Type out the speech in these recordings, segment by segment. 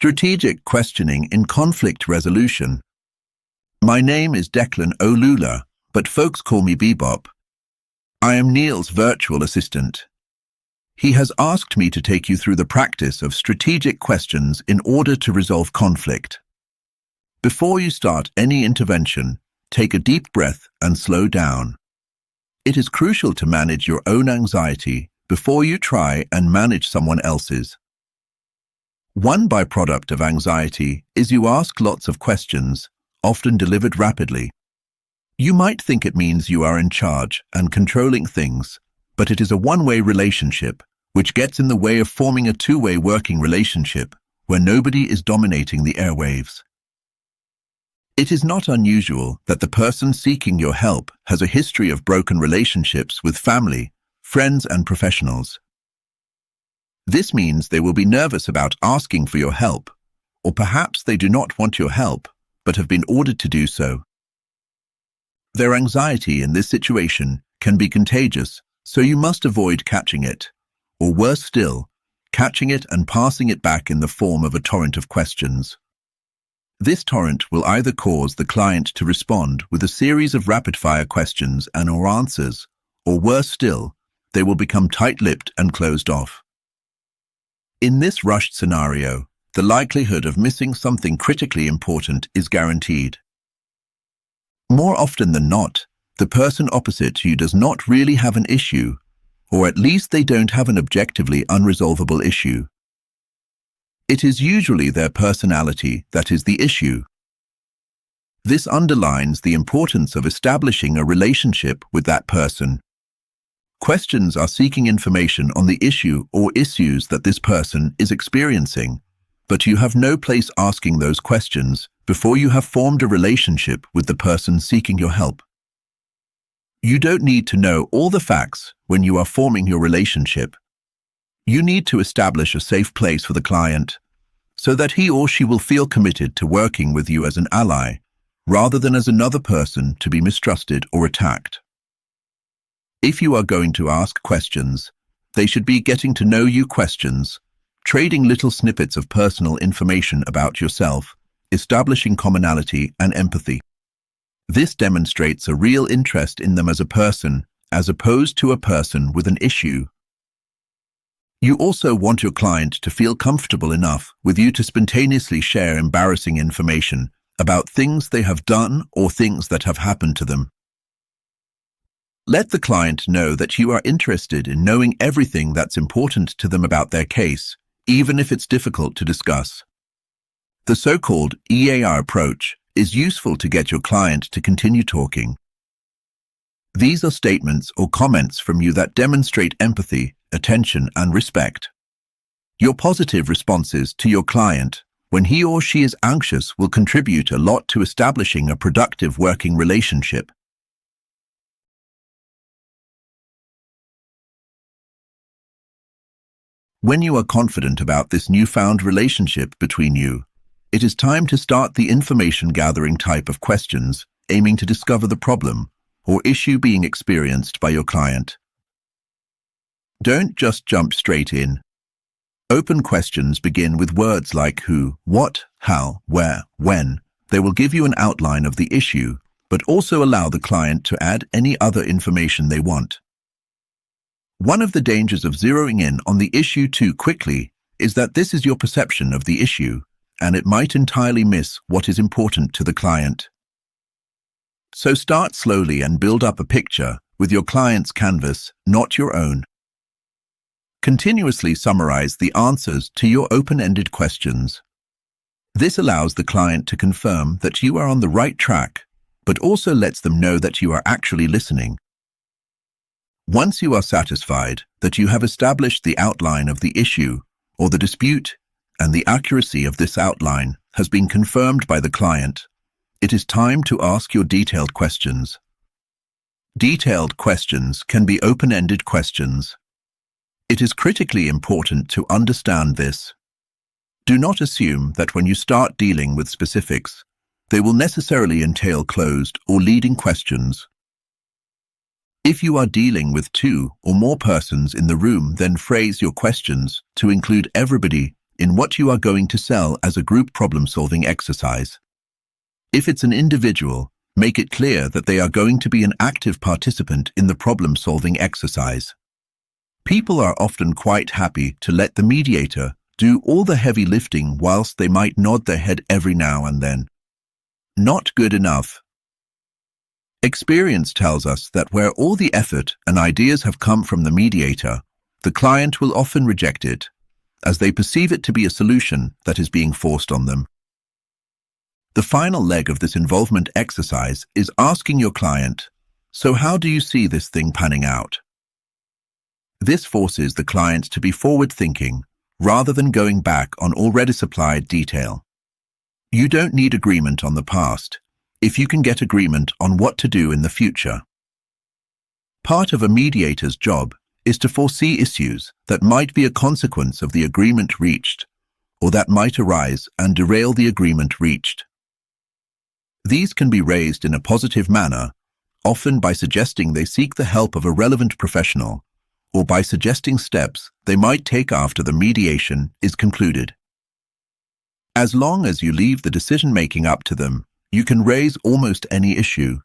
Strategic questioning in conflict resolution. My name is Declan Olula, but folks call me Bebop. I am Neil's virtual assistant. He has asked me to take you through the practice of strategic questions in order to resolve conflict. Before you start any intervention, take a deep breath and slow down. It is crucial to manage your own anxiety before you try and manage someone else's. One byproduct of anxiety is you ask lots of questions, often delivered rapidly. You might think it means you are in charge and controlling things, but it is a one-way relationship, which gets in the way of forming a two-way working relationship where nobody is dominating the airwaves. It is not unusual that the person seeking your help has a history of broken relationships with family, friends, and professionals. This means they will be nervous about asking for your help, or perhaps they do not want your help, but have been ordered to do so. Their anxiety in this situation can be contagious, so you must avoid catching it, or worse still, catching it and passing it back in the form of a torrent of questions. This torrent will either cause the client to respond with a series of rapid-fire questions and/or answers, or worse still, they will become tight-lipped and closed off. In this rushed scenario, the likelihood of missing something critically important is guaranteed. More often than not, the person opposite you does not really have an issue, or at least they don't have an objectively unresolvable issue. It is usually their personality that is the issue. This underlines the importance of establishing a relationship with that person. Questions are seeking information on the issue or issues that this person is experiencing, but you have no place asking those questions before you have formed a relationship with the person seeking your help. You don't need to know all the facts when you are forming your relationship. You need to establish a safe place for the client so that he or she will feel committed to working with you as an ally, rather than as another person to be mistrusted or attacked. If you are going to ask questions, they should be getting to know you questions, trading little snippets of personal information about yourself, establishing commonality and empathy. This demonstrates a real interest in them as a person, as opposed to a person with an issue. You also want your client to feel comfortable enough with you to spontaneously share embarrassing information about things they have done or things that have happened to them. Let the client know that you are interested in knowing everything that's important to them about their case, even if it's difficult to discuss. The so-called EAR approach is useful to get your client to continue talking. These are statements or comments from you that demonstrate empathy, attention, and respect. Your positive responses to your client when he or she is anxious will contribute a lot to establishing a productive working relationship. When you are confident about this newfound relationship between you, it is time to start the information-gathering type of questions, aiming to discover the problem or issue being experienced by your client. Don't just jump straight in. Open questions begin with words like who, what, how, where, when. They will give you an outline of the issue, but also allow the client to add any other information they want. One of the dangers of zeroing in on the issue too quickly is that this is your perception of the issue, and it might entirely miss what is important to the client. So start slowly and build up a picture with your client's canvas, not your own. Continuously summarize the answers to your open-ended questions. This allows the client to confirm that you are on the right track, but also lets them know that you are actually listening. Once you are satisfied that you have established the outline of the issue or the dispute, and the accuracy of this outline has been confirmed by the client, it is time to ask your detailed questions. Detailed questions can be open-ended questions. It is critically important to understand this. Do not assume that when you start dealing with specifics, they will necessarily entail closed or leading questions. If you are dealing with 2 or more persons in the room, then phrase your questions to include everybody in what you are going to sell as a group problem-solving exercise. If it's an individual, make it clear that they are going to be an active participant in the problem-solving exercise. People are often quite happy to let the mediator do all the heavy lifting whilst they might nod their head every now and then. Not good enough. Experience tells us that where all the effort and ideas have come from the mediator, the client will often reject it, as they perceive it to be a solution that is being forced on them. The final leg of this involvement exercise is asking your client, "So how do you see this thing panning out?" This forces the client to be forward-thinking, rather than going back on already supplied detail. You don't need agreement on the past, if you can get agreement on what to do in the future. Part of a mediator's job is to foresee issues that might be a consequence of the agreement reached, or that might arise and derail the agreement reached. These can be raised in a positive manner, often by suggesting they seek the help of a relevant professional, or by suggesting steps they might take after the mediation is concluded. As long as you leave the decision-making up to them, you can raise almost any issue.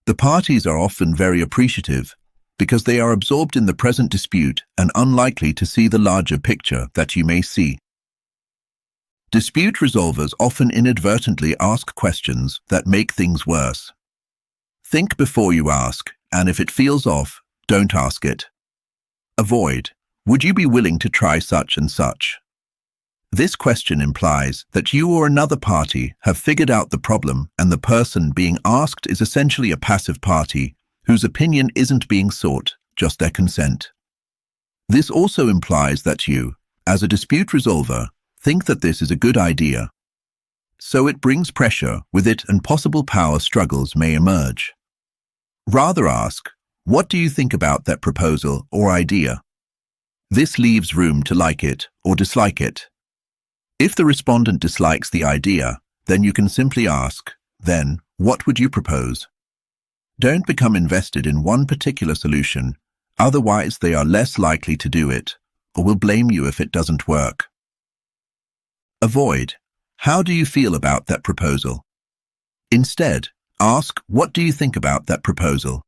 The parties are often very appreciative because they are absorbed in the present dispute and unlikely to see the larger picture that you may see. Dispute resolvers often inadvertently ask questions that make things worse. Think before you ask, and if it feels off, don't ask it. Avoid, "Would you be willing to try such and such?" This question implies that you or another party have figured out the problem, and the person being asked is essentially a passive party whose opinion isn't being sought, just their consent. This also implies that you, as a dispute resolver, think that this is a good idea. So it brings pressure with it, and possible power struggles may emerge. Rather ask, "What do you think about that proposal or idea?" This leaves room to like it or dislike it. If the respondent dislikes the idea, then you can simply ask, "Then, what would you propose?" Don't become invested in one particular solution, otherwise they are less likely to do it, or will blame you if it doesn't work. Avoid, "How do you feel about that proposal?" Instead, ask, "What do you think about that proposal?"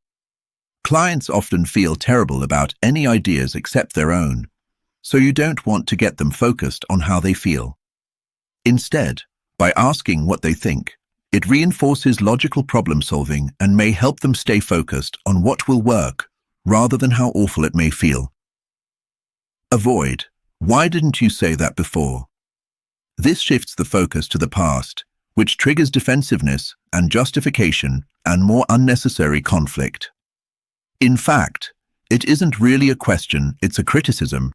Clients often feel terrible about any ideas except their own, so you don't want to get them focused on how they feel. Instead, by asking what they think, it reinforces logical problem-solving and may help them stay focused on what will work, rather than how awful it may feel. Avoid, "Why didn't you say that before?" This shifts the focus to the past, which triggers defensiveness and justification and more unnecessary conflict. In fact, it isn't really a question, it's a criticism.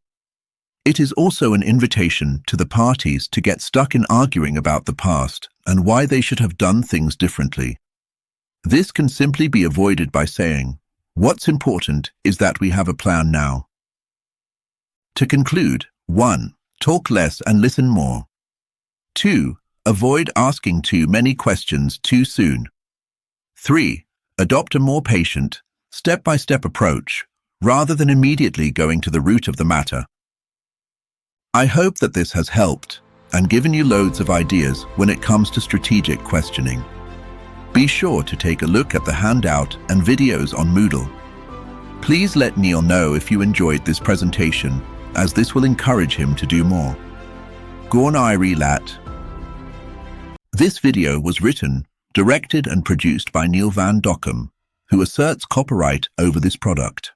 It is also an invitation to the parties to get stuck in arguing about the past and why they should have done things differently. This can simply be avoided by saying, "What's important is that we have a plan now." To conclude, 1. Talk less and listen more. 2. Avoid asking too many questions too soon. 3. Adopt a more patient, step-by-step approach, rather than immediately going to the root of the matter. I hope that this has helped and given you loads of ideas when it comes to strategic questioning. Be sure to take a look at the handout and videos on Moodle. Please let Neil know if you enjoyed this presentation, as this will encourage him to do more. Gornairi Lat. This video was written, directed and produced by Neil Van Dockum, who asserts copyright over this product.